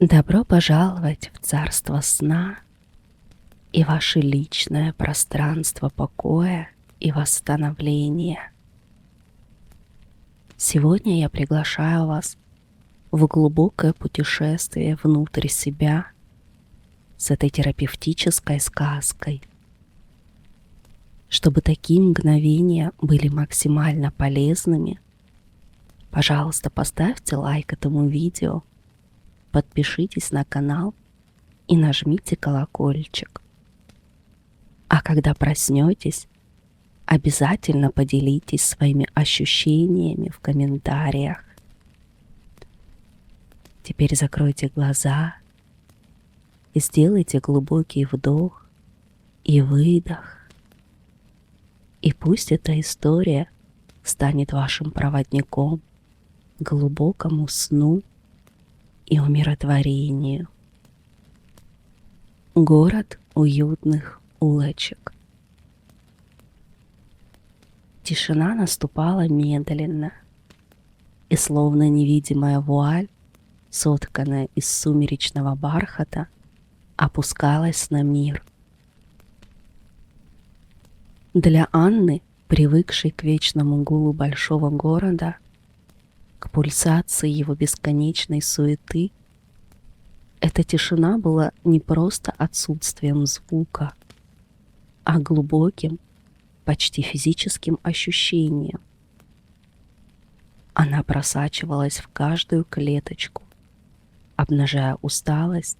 Добро пожаловать в царство сна и ваше личное пространство покоя и восстановления. Сегодня я приглашаю вас в глубокое путешествие внутрь себя с этой терапевтической сказкой. Чтобы такие мгновения были максимально полезными, пожалуйста, поставьте лайк этому видео, подпишитесь на канал и нажмите колокольчик. А когда проснетесь, обязательно поделитесь своими ощущениями в комментариях. Теперь закройте глаза и сделайте глубокий вдох и выдох. И пусть эта история станет вашим проводником к глубокому сну и умиротворению. Город уютных улочек. Тишина наступала медленно, и словно невидимая вуаль, сотканная из сумеречного бархата, опускалась на мир. Для Анны, привыкшей к вечному гулу большого города, к пульсации его бесконечной суеты, эта тишина была не просто отсутствием звука, а глубоким, почти физическим ощущением. Она просачивалась в каждую клеточку, обнажая усталость,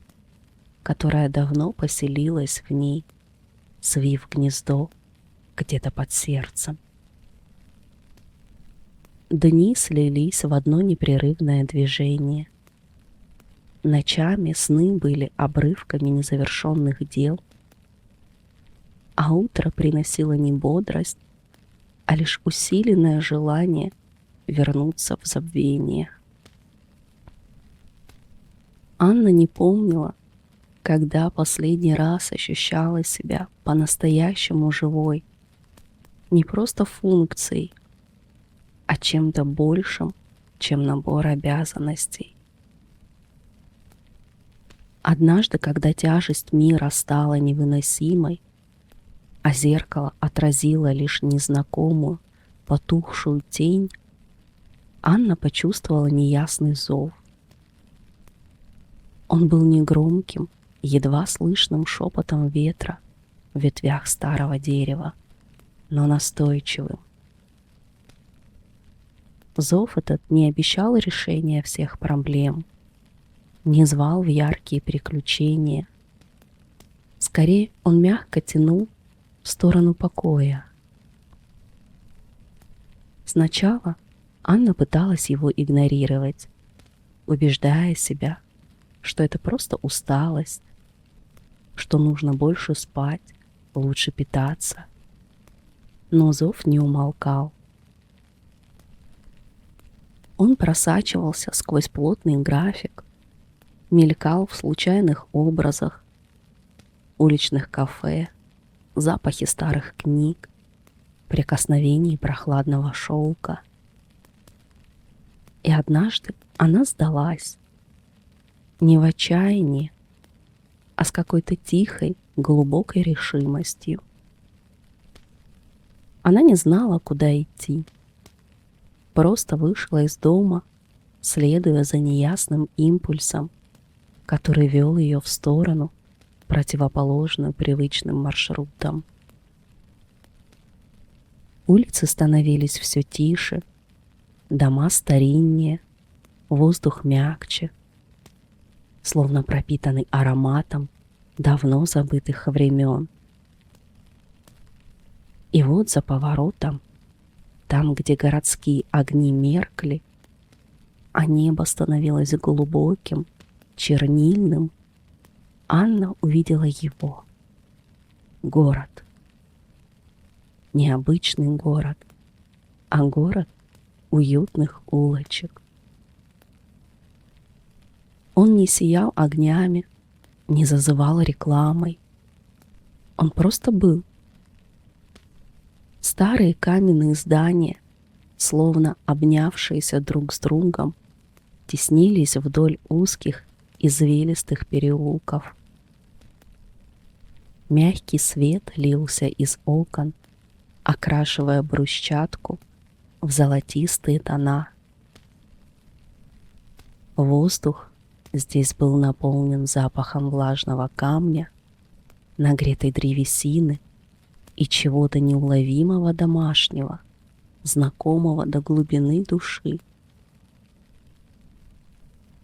которая давно поселилась в ней, свив гнездо где-то под сердцем. Дни слились в одно непрерывное движение. Ночами сны были обрывками незавершенных дел, а утро приносило не бодрость, а лишь усиленное желание вернуться в забвение. Анна не помнила, когда последний раз ощущала себя по-настоящему живой, не просто функцией, а чем-то большим, чем набор обязанностей. Однажды, когда тяжесть мира стала невыносимой, а зеркало отразило лишь незнакомую, потухшую тень, Анна почувствовала неясный зов. Он был негромким, едва слышным шепотом ветра в ветвях старого дерева, но настойчивым. Зов этот не обещал решения всех проблем, не звал в яркие приключения. Скорее, он мягко тянул в сторону покоя. Сначала Анна пыталась его игнорировать, убеждая себя, что это просто усталость, что нужно больше спать, лучше питаться. Но зов не умолкал. Он просачивался сквозь плотный график, мелькал в случайных образах, уличных кафе, запахи старых книг, прикосновений прохладного шелка. И однажды она сдалась, не в отчаянии, а с какой-то тихой, глубокой решимостью. Она не знала, куда идти, просто вышла из дома, следуя за неясным импульсом, который вел ее в сторону, противоположную привычным маршрутам. Улицы становились все тише, дома стариннее, воздух мягче, словно пропитанный ароматом давно забытых времен. И вот за поворотом, там, где городские огни меркли, а небо становилось глубоким, чернильным, Анна увидела его. Город. Необычный город, а город уютных улочек. Он не сиял огнями, не зазывал рекламой. Он просто был. Старые каменные здания, словно обнявшиеся друг с другом, теснились вдоль узких извилистых переулков. Мягкий свет лился из окон, окрашивая брусчатку в золотистые тона. Воздух здесь был наполнен запахом влажного камня, нагретой древесины и чего-то неуловимого домашнего, знакомого до глубины души.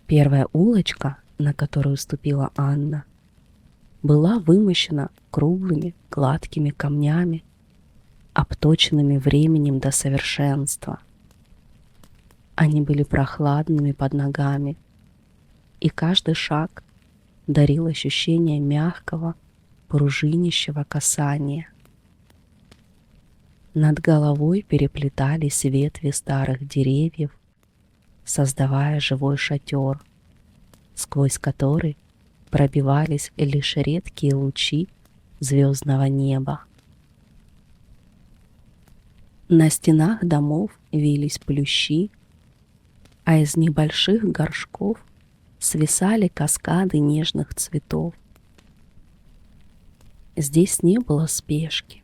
Первая улочка, на которую ступила Анна, была вымощена круглыми гладкими камнями, обточенными временем до совершенства. Они были прохладными под ногами, и каждый шаг дарил ощущение мягкого, пружинящего касания. Над головой переплетались ветви старых деревьев, создавая живой шатер, сквозь который пробивались лишь редкие лучи звездного неба. На стенах домов вились плющи, а из небольших горшков свисали каскады нежных цветов. Здесь не было спешки.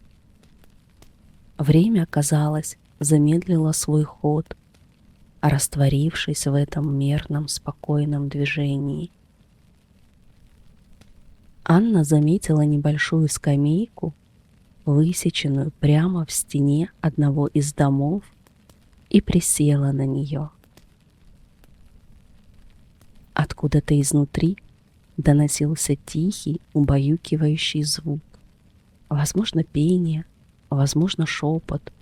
Время, казалось, замедлило свой ход, растворившись в этом мерном, спокойном движении. Анна заметила небольшую скамейку, высеченную прямо в стене одного из домов, и присела на нее. Откуда-то изнутри доносился тихий, убаюкивающий звук. Возможно, пение, возможно, шепот.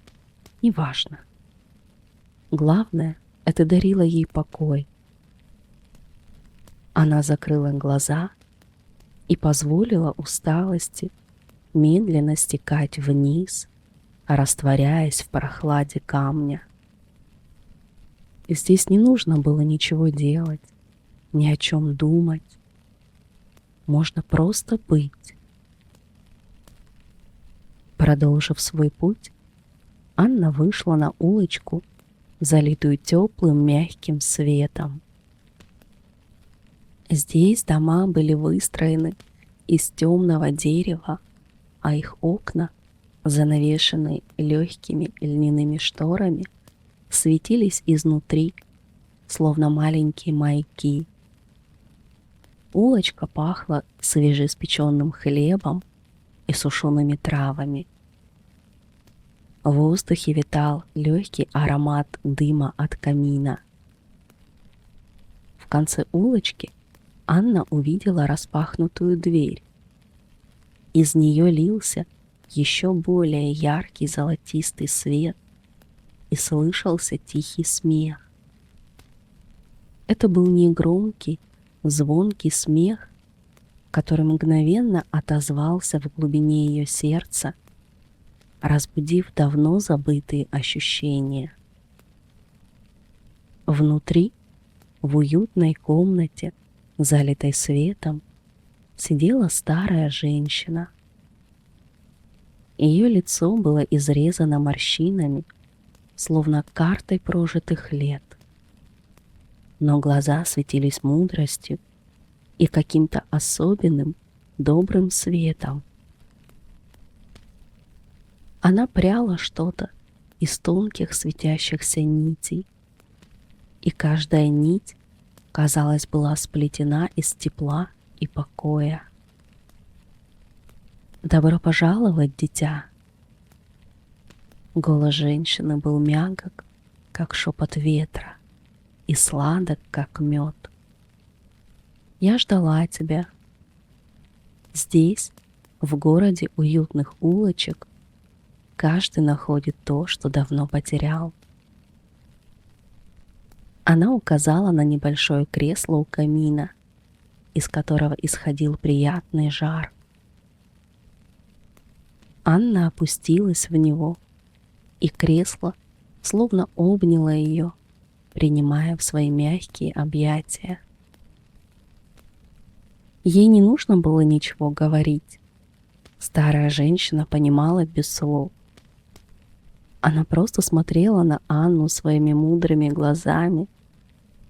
Неважно. Главное, это дарило ей покой. Она закрыла глаза и позволила усталости медленно стекать вниз, растворяясь в прохладе камня. И здесь не нужно было ничего делать, ни о чем думать. Можно просто быть. Продолжив свой путь, Анна вышла на улочку, залитую теплым мягким светом. Здесь дома были выстроены из темного дерева, а их окна, занавешенные легкими льняными шторами, светились изнутри, словно маленькие маяки. Улочка пахла свежеиспеченным хлебом и сушеными травами. В воздухе витал легкий аромат дыма от камина. В конце улочки Анна увидела распахнутую дверь. Из нее лился еще более яркий золотистый свет, и слышался тихий смех. Это был негромкий, звонкий смех, который мгновенно отозвался в глубине ее сердца, разбудив давно забытые ощущения. Внутри, в уютной комнате, залитой светом, сидела старая женщина. Ее лицо было изрезано морщинами, словно картой прожитых лет. Но глаза светились мудростью и каким-то особенным добрым светом. Она пряла что-то из тонких светящихся нитей, и каждая нить, казалось, была сплетена из тепла и покоя. «Добро пожаловать, дитя!» Голос женщины был мягок, как шепот ветра, и сладок, как мед. «Я ждала тебя. Здесь, в городе уютных улочек, каждый находит то, что давно потерял». Она указала на небольшое кресло у камина, из которого исходил приятный жар. Анна опустилась в него, и кресло словно обняло ее, принимая в свои мягкие объятия. Ей не нужно было ничего говорить. Старая женщина понимала без слов. Она просто смотрела на Анну своими мудрыми глазами,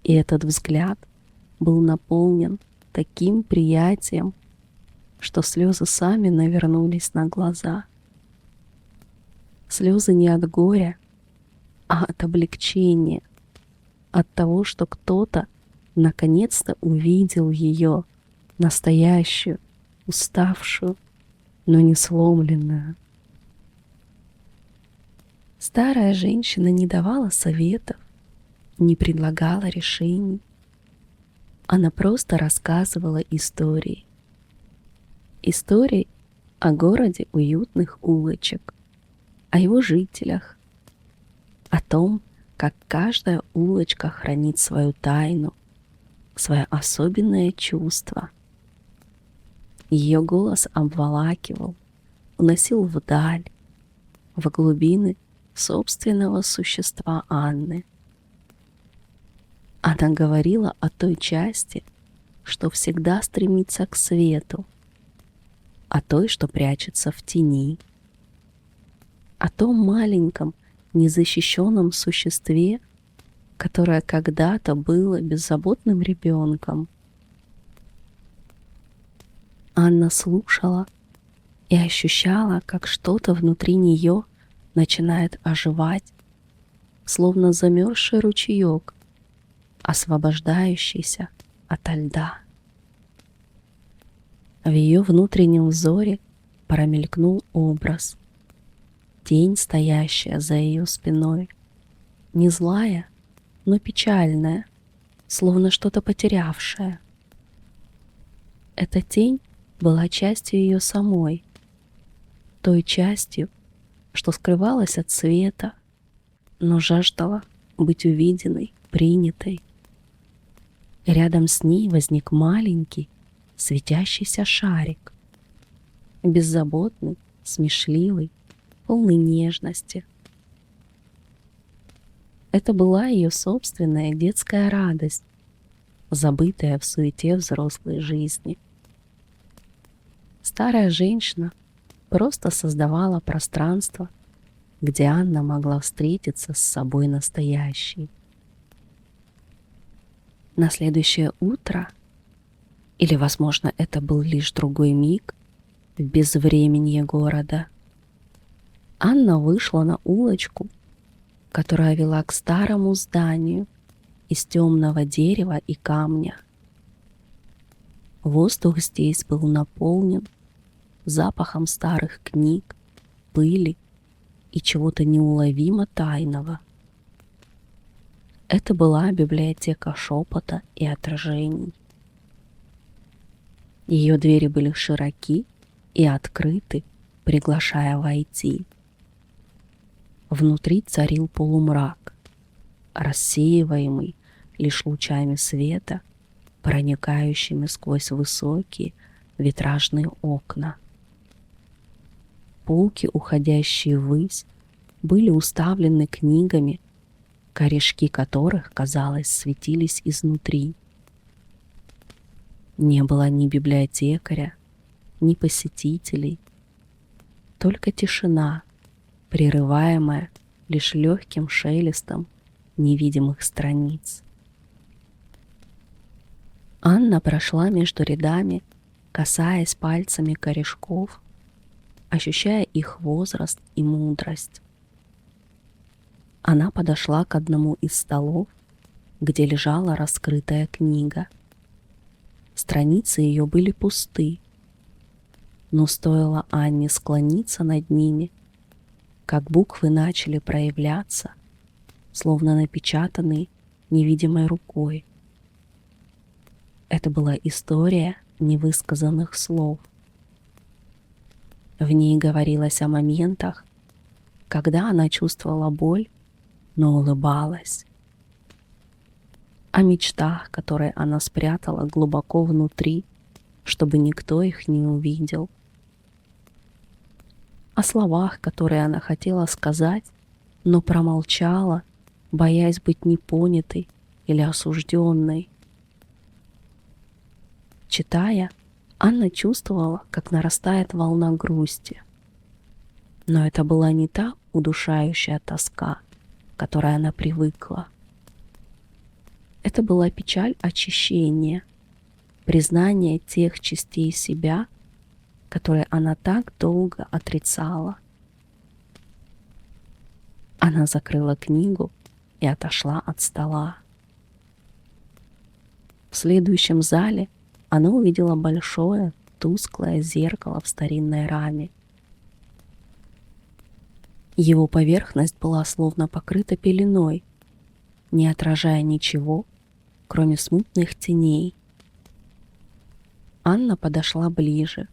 и этот взгляд был наполнен таким приятием, что слезы сами навернулись на глаза. Слезы не от горя, а от облегчения, от того, что кто-то наконец-то увидел ее, настоящую, уставшую, но не сломленную. Старая женщина не давала советов, не предлагала решений. Она просто рассказывала истории. Истории о городе уютных улочек, о его жителях, о том, как каждая улочка хранит свою тайну, свое особенное чувство. Ее голос обволакивал, уносил вдаль, в глубины собственного существа Анны. Она говорила о той части, что всегда стремится к свету, о той, что прячется в тени, о том маленьком, незащищенном существе, которое когда-то было беззаботным ребенком. Анна слушала и ощущала, как что-то внутри нее начинает оживать, словно замерзший ручеек, освобождающийся ото льда. В ее внутреннем взоре промелькнул образ, тень, стоящая за ее спиной, не злая, но печальная, словно что-то потерявшая. Эта тень была частью ее самой, той частью, что скрывалась от света, но жаждала быть увиденной, принятой. И рядом с ней возник маленький, светящийся шарик, беззаботный, смешливый, полный нежности. Это была ее собственная детская радость, забытая в суете взрослой жизни. Старая женщина просто создавала пространство, где Анна могла встретиться с собой настоящей. На следующее утро, или, возможно, это был лишь другой миг в безвременье города, Анна вышла на улочку, которая вела к старому зданию из темного дерева и камня. Воздух здесь был наполнен запахом старых книг, пыли и чего-то неуловимо тайного. Это была библиотека шепота и отражений. Ее двери были широки и открыты, приглашая войти. Внутри царил полумрак, рассеиваемый лишь лучами света, проникающими сквозь высокие витражные окна. Полки, уходящие ввысь, были уставлены книгами, корешки которых, казалось, светились изнутри. Не было ни библиотекаря, ни посетителей, только тишина, прерываемая лишь легким шелестом невидимых страниц. Анна прошла между рядами, касаясь пальцами корешков, ощущая их возраст и мудрость. Она подошла к одному из столов, где лежала раскрытая книга. Страницы ее были пусты, но стоило Анне склониться над ними, как буквы начали проявляться, словно напечатанные невидимой рукой. Это была история невысказанных слов. В ней говорилось о моментах, когда она чувствовала боль, но улыбалась. О мечтах, которые она спрятала глубоко внутри, чтобы никто их не увидел. О словах, которые она хотела сказать, но промолчала, боясь быть непонятой или осужденной. Читая, Анна чувствовала, как нарастает волна грусти. Но это была не та удушающая тоска, к которой она привыкла. Это была печаль очищения, признание тех частей себя, которые она так долго отрицала. Она закрыла книгу и отошла от стола. В следующем зале она увидела большое, тусклое зеркало в старинной раме. Его поверхность была словно покрыта пеленой, не отражая ничего, кроме смутных теней. Анна подошла ближе.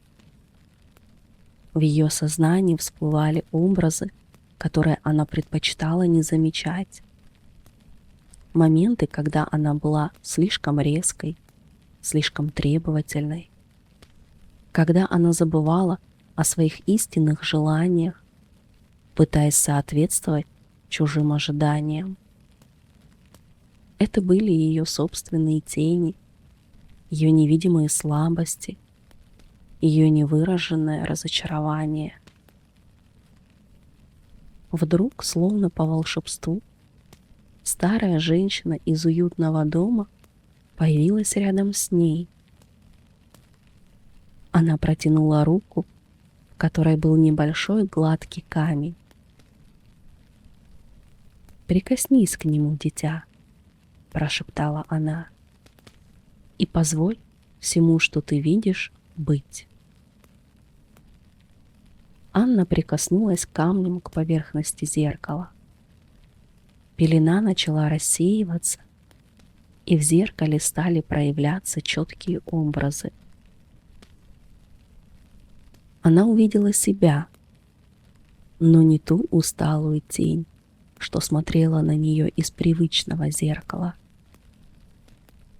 В ее сознании всплывали образы, которые она предпочитала не замечать. Моменты, когда она была слишком резкой, слишком требовательной, когда она забывала о своих истинных желаниях, пытаясь соответствовать чужим ожиданиям. Это были ее собственные тени, ее невидимые слабости, ее невыраженное разочарование. Вдруг, словно по волшебству, старая женщина из уютного дома появилась рядом с ней. Она протянула руку, в которой был небольшой гладкий камень. «Прикоснись к нему, дитя», — прошептала она, — «и позволь всему, что ты видишь, быть». Анна прикоснулась камнем к поверхности зеркала. Пелена начала рассеиваться, и в зеркале стали проявляться четкие образы. Она увидела себя, но не ту усталую тень, что смотрела на нее из привычного зеркала.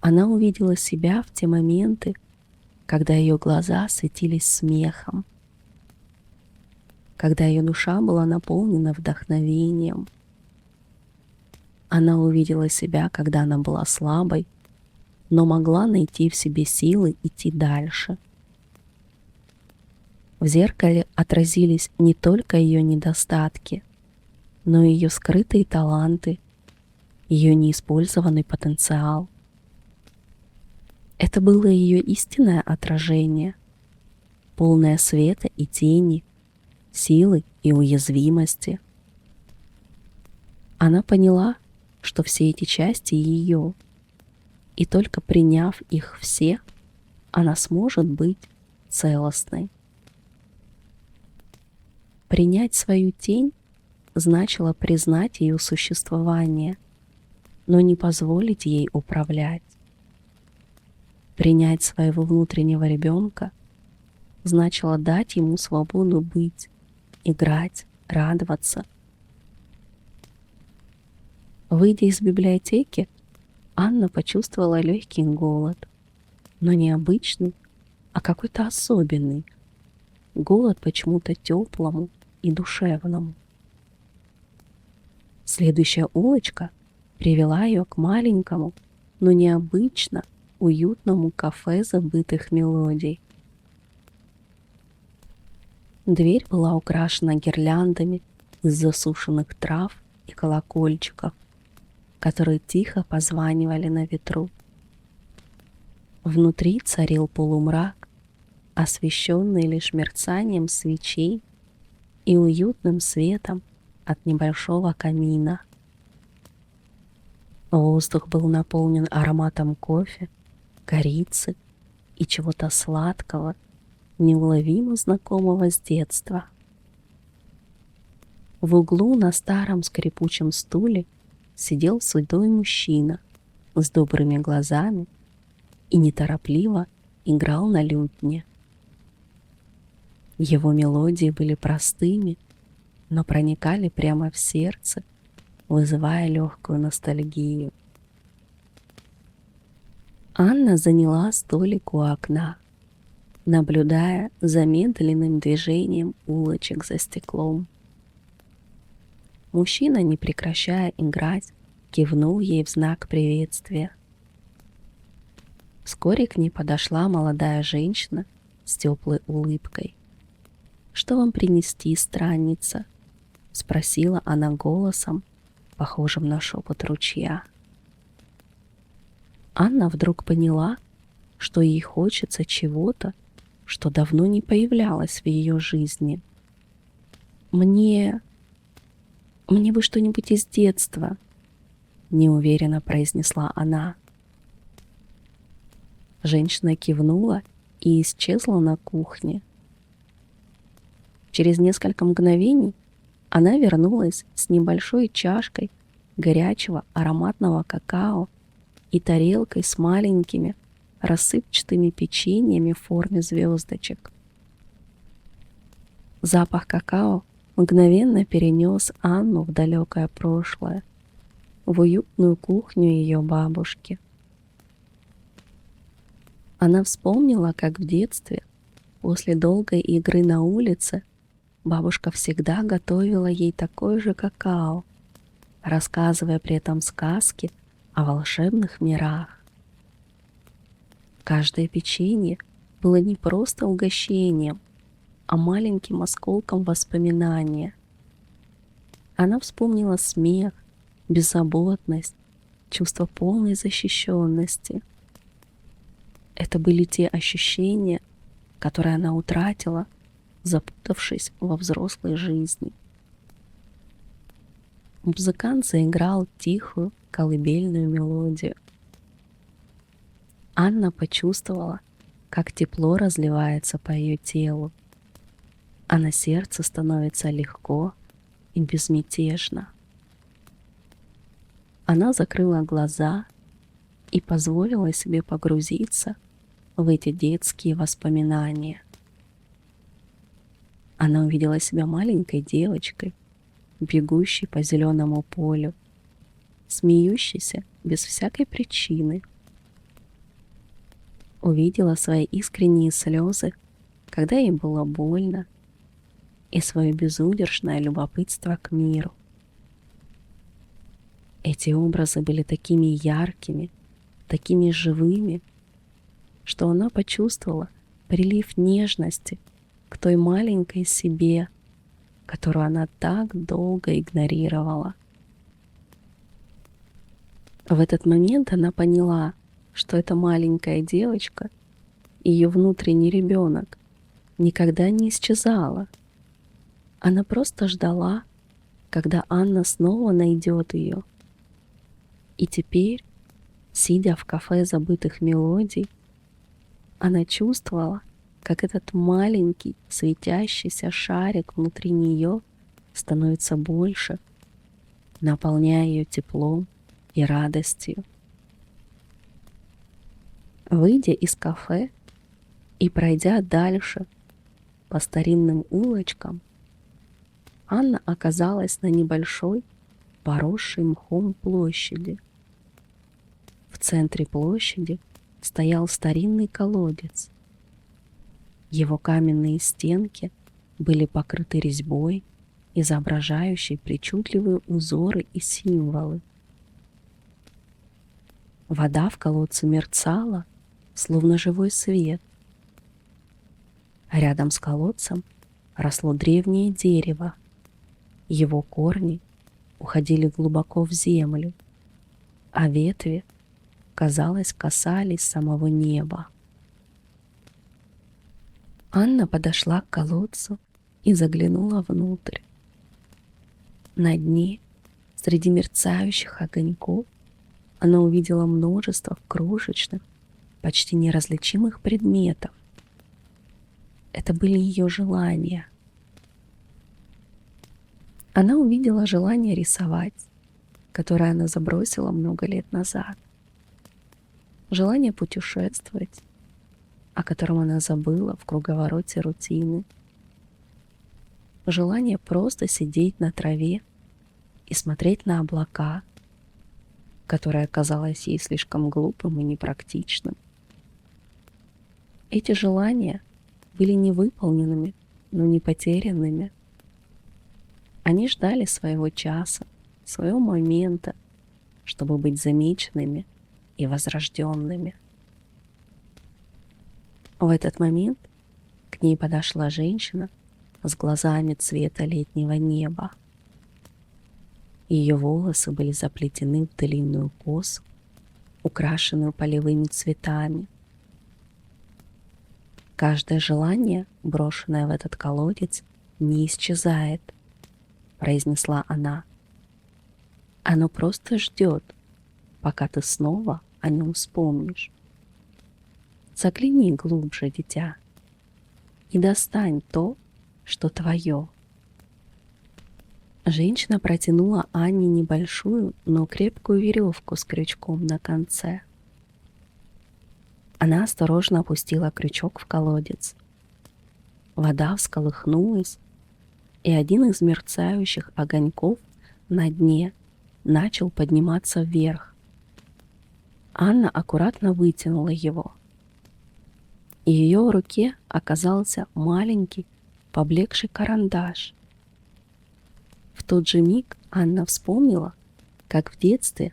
Она увидела себя в те моменты, когда ее глаза светились смехом, когда ее душа была наполнена вдохновением. Она увидела себя, когда она была слабой, но могла найти в себе силы идти дальше. В зеркале отразились не только ее недостатки, но и ее скрытые таланты, ее неиспользованный потенциал. Это было ее истинное отражение, полное света и тени, силы и уязвимости. Она поняла, что все эти части ее, и только приняв их все, она сможет быть целостной. Принять свою тень значило признать ее существование, но не позволить ей управлять. Принять своего внутреннего ребенка значило дать ему свободу быть, играть, радоваться. Выйдя из библиотеки, Анна почувствовала легкий голод, но не обычный, а какой-то особенный. Голод почему-то теплому и душевному. Следующая улочка привела ее к маленькому, но необычно уютному кафе забытых мелодий. Дверь была украшена гирляндами из засушенных трав и колокольчиков, которые тихо позванивали на ветру. Внутри царил полумрак, освещенный лишь мерцанием свечей и уютным светом от небольшого камина. Воздух был наполнен ароматом кофе, корицы и чего-то сладкого, неуловимо знакомого с детства. В углу на старом скрипучем стуле сидел седой мужчина с добрыми глазами и неторопливо играл на лютне. Его мелодии были простыми, но проникали прямо в сердце, вызывая легкую ностальгию. Анна заняла столик у окна, наблюдая за медленным движением улочек за стеклом. Мужчина, не прекращая играть, кивнул ей в знак приветствия. Вскоре к ней подошла молодая женщина с теплой улыбкой. «Что вам принести, странница?» — спросила она голосом, похожим на шепот ручья. Анна вдруг поняла, что ей хочется чего-то, что давно не появлялось в ее жизни. «Мне бы что-нибудь из детства», — неуверенно произнесла она. Женщина кивнула и исчезла на кухне. Через несколько мгновений она вернулась с небольшой чашкой горячего ароматного какао и тарелкой с маленькими рассыпчатыми печеньями в форме звездочек. Запах какао мгновенно перенес Анну в далекое прошлое, в уютную кухню ее бабушки. Она вспомнила, как в детстве, после долгой игры на улице, бабушка всегда готовила ей такое же какао, рассказывая при этом сказки о волшебных мирах. Каждое печенье было не просто угощением, а маленьким осколком воспоминания. Она вспомнила смех, беззаботность, чувство полной защищенности. Это были те ощущения, которые она утратила, запутавшись во взрослой жизни. Музыкант заиграл тихую колыбельную мелодию. Анна почувствовала, как тепло разливается по ее телу, а на сердце становится легко и безмятежно. Она закрыла глаза и позволила себе погрузиться в эти детские воспоминания. Она увидела себя маленькой девочкой, бегущей по зеленому полю, смеющейся без всякой причины. Увидела свои искренние слезы, когда ей было больно, и свое безудержное любопытство к миру. Эти образы были такими яркими, такими живыми, что она почувствовала прилив нежности к той маленькой себе, которую она так долго игнорировала. В этот момент она поняла, что эта маленькая девочка, ее внутренний ребенок, никогда не исчезала. Она просто ждала, когда Анна снова найдет ее. И теперь, сидя в кафе забытых мелодий, она чувствовала, как этот маленький светящийся шарик внутри нее становится больше, наполняя ее теплом и радостью. Выйдя из кафе и пройдя дальше по старинным улочкам, Анна оказалась на небольшой, поросшей мхом площади. В центре площади стоял старинный колодец. Его каменные стенки были покрыты резьбой, изображающей причудливые узоры и символы. Вода в колодце мерцала, словно живой свет. Рядом с колодцем росло древнее дерево. Его корни уходили глубоко в землю, а ветви, казалось, касались самого неба. Анна подошла к колодцу и заглянула внутрь. На дне, среди мерцающих огоньков, она увидела множество крошечных, почти неразличимых предметов. Это были ее желания. Она увидела желание рисовать, которое она забросила много лет назад. Желание путешествовать, о котором она забыла в круговороте рутины. Желание просто сидеть на траве и смотреть на облака, которое казалось ей слишком глупым и непрактичным. Эти желания были невыполненными, но не потерянными. Они ждали своего часа, своего момента, чтобы быть замеченными и возрожденными. В этот момент к ней подошла женщина с глазами цвета летнего неба. Ее волосы были заплетены в длинную косу, украшенную полевыми цветами. Каждое желание, брошенное в этот колодец, не исчезает, произнесла она. Оно просто ждет, пока ты снова о нем вспомнишь. Загляни глубже, дитя, и достань то, что твое. Женщина протянула Анне небольшую, но крепкую веревку с крючком на конце. Она осторожно опустила крючок в колодец. Вода всколыхнулась, и один из мерцающих огоньков на дне начал подниматься вверх. Анна аккуратно вытянула его. И в ее руке оказался маленький, поблекший карандаш. В тот же миг Анна вспомнила, как в детстве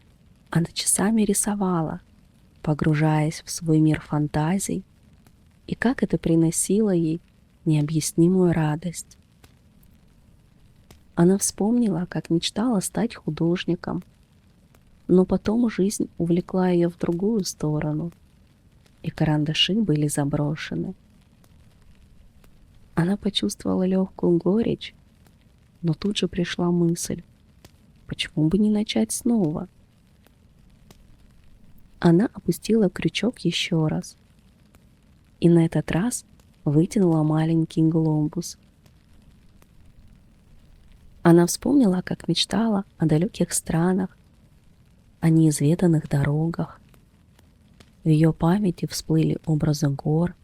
она часами рисовала, погружаясь в свой мир фантазий, и как это приносило ей необъяснимую радость. Она вспомнила, как мечтала стать художником, но потом жизнь увлекла ее в другую сторону, и карандаши были заброшены. Она почувствовала легкую горечь, но тут же пришла мысль, почему бы не начать снова? Она опустила крючок еще раз и на этот раз вытянула маленький глобус. Она вспомнила, как мечтала о далеких странах, о неизведанных дорогах. В ее памяти всплыли образы гор,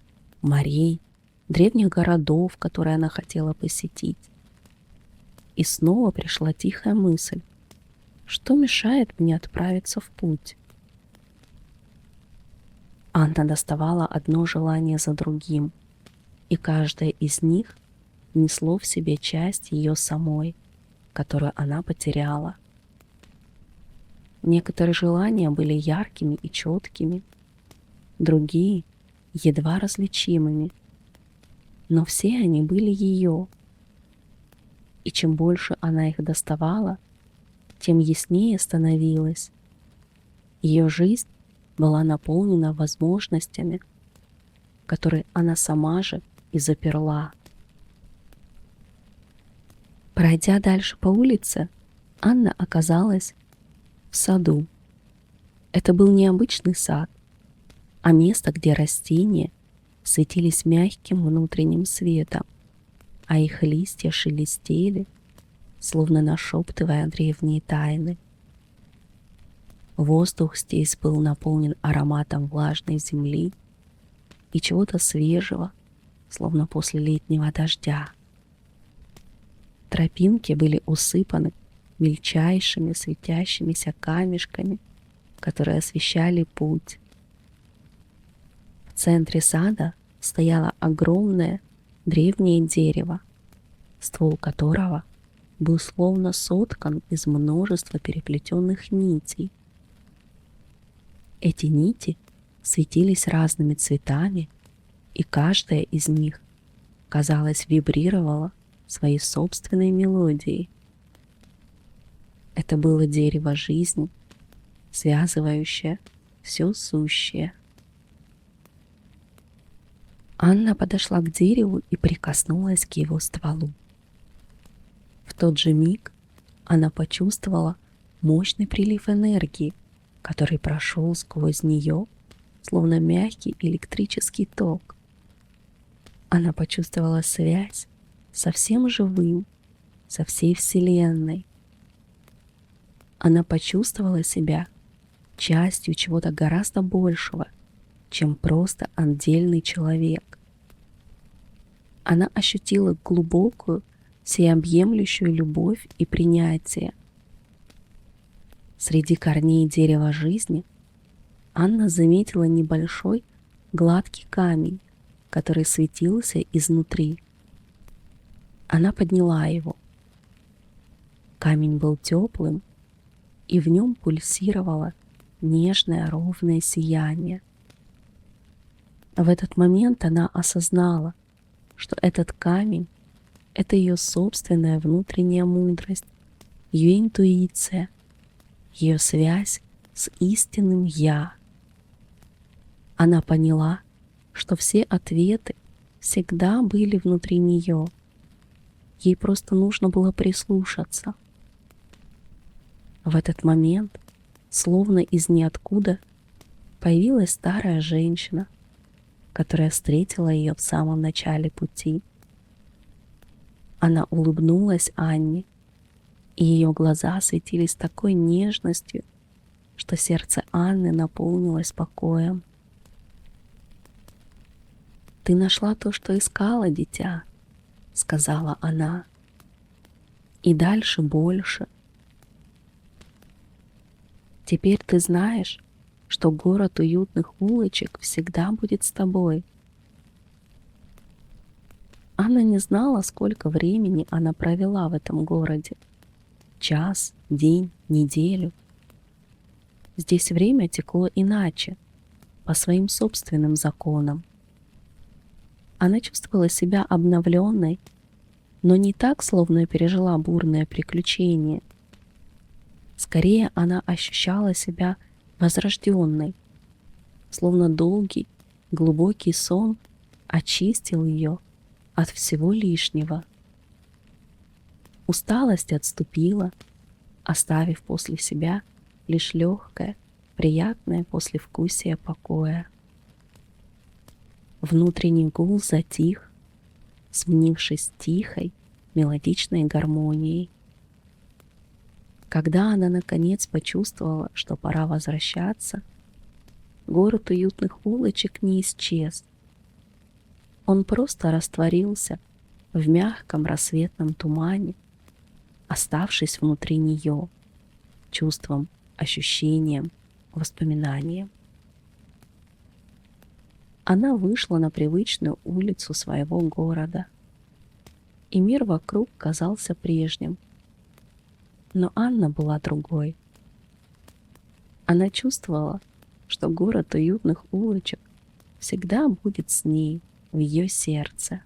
морей, древних городов, которые она хотела посетить. И снова пришла тихая мысль, что мешает мне отправиться в путь? Анна доставала одно желание за другим, и каждое из них несло в себе часть ее самой, которую она потеряла. Некоторые желания были яркими и четкими, другие — едва различимыми, но все они были ее. И чем больше она их доставала, тем яснее становилось. Ее жизнь была наполнена возможностями, которые она сама же и заперла. Пройдя дальше по улице, Анна оказалась в саду. Это был не обычный сад, а место, где растения светились мягким внутренним светом, а их листья шелестели, словно нашептывая древние тайны. Воздух здесь был наполнен ароматом влажной земли и чего-то свежего, словно после летнего дождя. Тропинки были усыпаны мельчайшими светящимися камешками, которые освещали путь. В центре сада стояло огромное древнее дерево, ствол которого был словно соткан из множества переплетенных нитей. Эти нити светились разными цветами, и каждая из них, казалось, вибрировала своей собственной мелодией. Это было дерево жизни, связывающее все сущее. Анна подошла к дереву и прикоснулась к его стволу. В тот же миг она почувствовала мощный прилив энергии, который прошел сквозь нее, словно мягкий электрический ток. Она почувствовала связь со всем живым, со всей Вселенной. Она почувствовала себя частью чего-то гораздо большего, чем просто отдельный человек. Она ощутила глубокую, всеобъемлющую любовь и принятие. Среди корней дерева жизни Анна заметила небольшой гладкий камень, который светился изнутри. Она подняла его. Камень был теплым, и в нем пульсировало нежное ровное сияние. В этот момент она осознала, что этот камень — это ее собственная внутренняя мудрость, ее интуиция, ее связь с истинным «Я». Она поняла, что все ответы всегда были внутри нее. Ей просто нужно было прислушаться. В этот момент, словно из ниоткуда, появилась старая женщина, которая встретила ее в самом начале пути. Она улыбнулась Анне, и ее глаза светились такой нежностью, что сердце Анны наполнилось покоем. «Ты нашла то, что искала, дитя», — сказала она, — «и дальше больше. Теперь ты знаешь, что город уютных улочек всегда будет с тобой». Анна не знала, сколько времени она провела в этом городе. Час, день, неделю. Здесь время текло иначе, по своим собственным законам. Она чувствовала себя обновленной, но не так, словно пережила бурное приключение. Скорее, она ощущала себя возрожденной, словно долгий, глубокий сон очистил ее от всего лишнего. Усталость отступила, оставив после себя лишь легкое, приятное послевкусие покоя. Внутренний гул затих, сменившись тихой, мелодичной гармонией. Когда она наконец почувствовала, что пора возвращаться, город уютных улочек не исчез. Он просто растворился в мягком рассветном тумане, оставшись внутри нее, чувством, ощущением, воспоминанием. Она вышла на привычную улицу своего города, и мир вокруг казался прежним. Но Анна была другой. Она чувствовала, что город уютных улочек всегда будет с ней в ее сердце.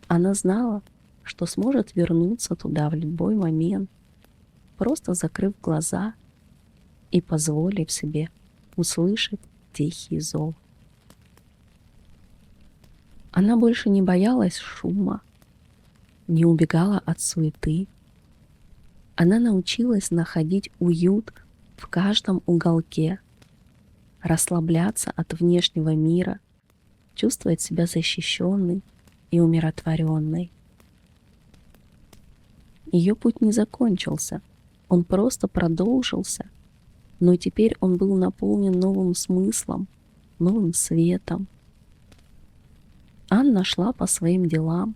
Она знала, что сможет вернуться туда в любой момент, просто закрыв глаза и позволив себе услышать тихий зов. Она больше не боялась шума, не убегала от суеты. Она научилась находить уют в каждом уголке, расслабляться от внешнего мира, чувствовать себя защищенной и умиротворенной. Ее путь не закончился, он просто продолжился, но теперь он был наполнен новым смыслом, новым светом. Анна шла по своим делам,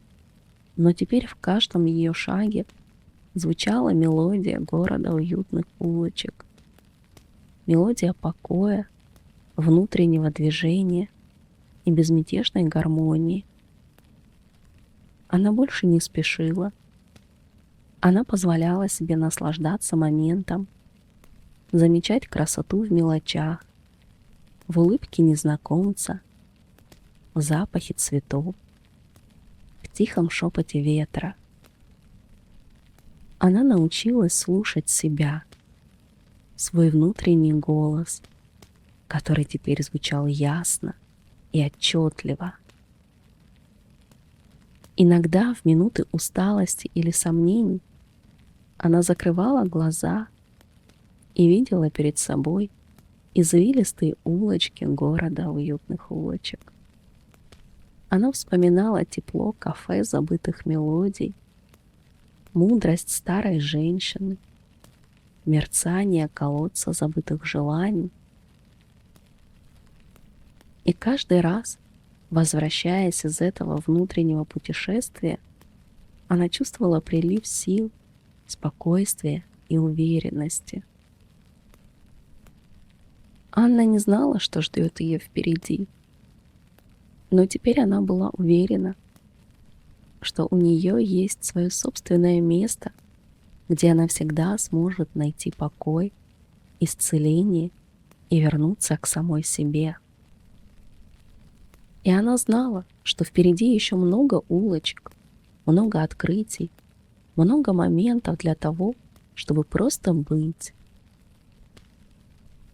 но теперь в каждом ее шаге звучала мелодия города уютных улочек. Мелодия покоя, внутреннего движения и безмятежной гармонии. Она больше не спешила. Она позволяла себе наслаждаться моментом, замечать красоту в мелочах, в улыбке незнакомца, в запахе цветов, в тихом шепоте ветра. Она научилась слушать себя, свой внутренний голос, который теперь звучал ясно и отчетливо. Иногда в минуты усталости или сомнений она закрывала глаза и видела перед собой извилистые улочки города уютных улочек. Она вспоминала тепло кафе забытых мелодий, мудрость старой женщины, мерцание колодца забытых желаний. И каждый раз, возвращаясь из этого внутреннего путешествия, она чувствовала прилив сил, спокойствия и уверенности. Анна не знала, что ждет ее впереди, но теперь она была уверена, что у нее есть свое собственное место, где она всегда сможет найти покой, исцеление и вернуться к самой себе. И она знала, что впереди еще много улочек, много открытий, много моментов для того, чтобы просто быть.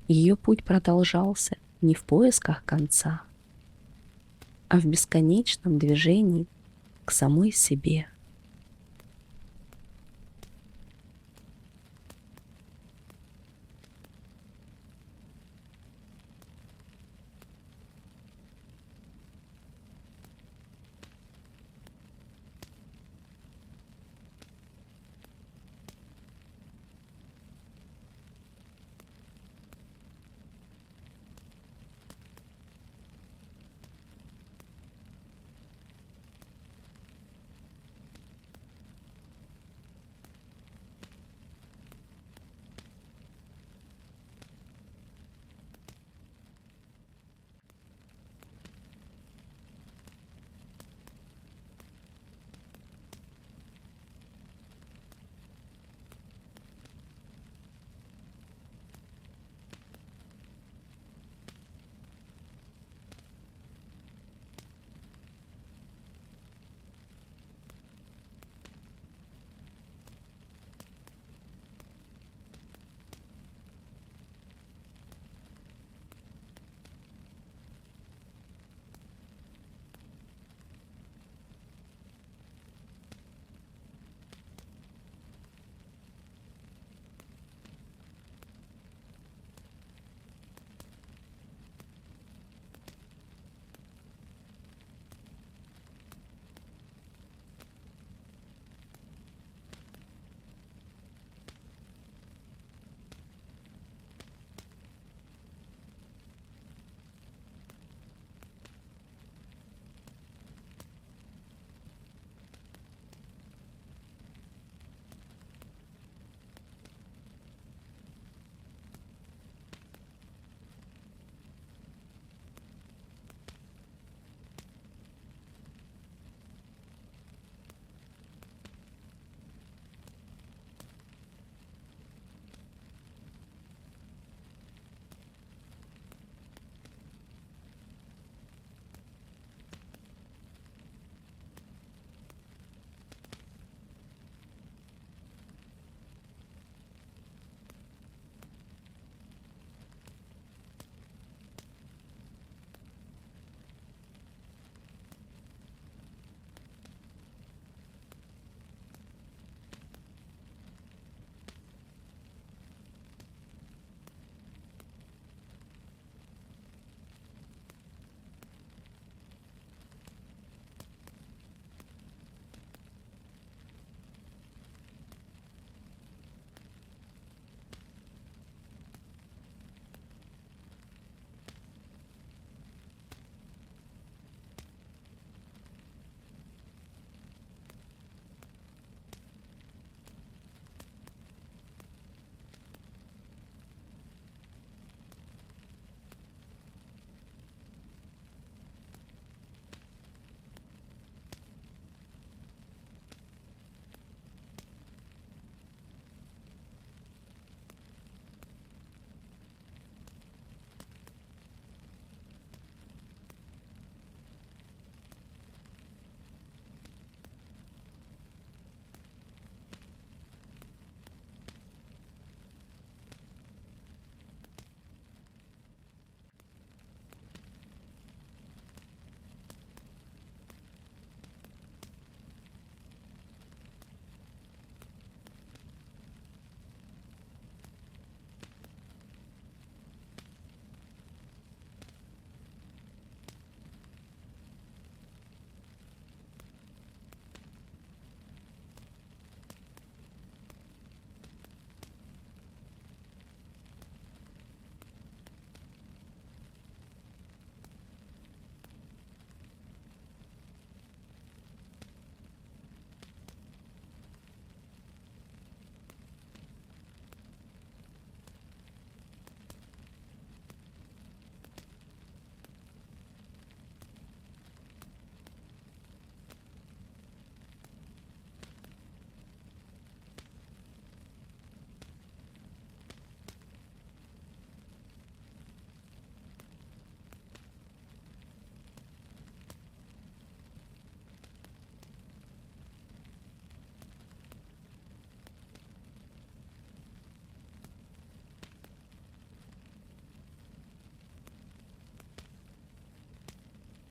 Ее путь продолжался, не в поисках конца, а в бесконечном движении к самой себе.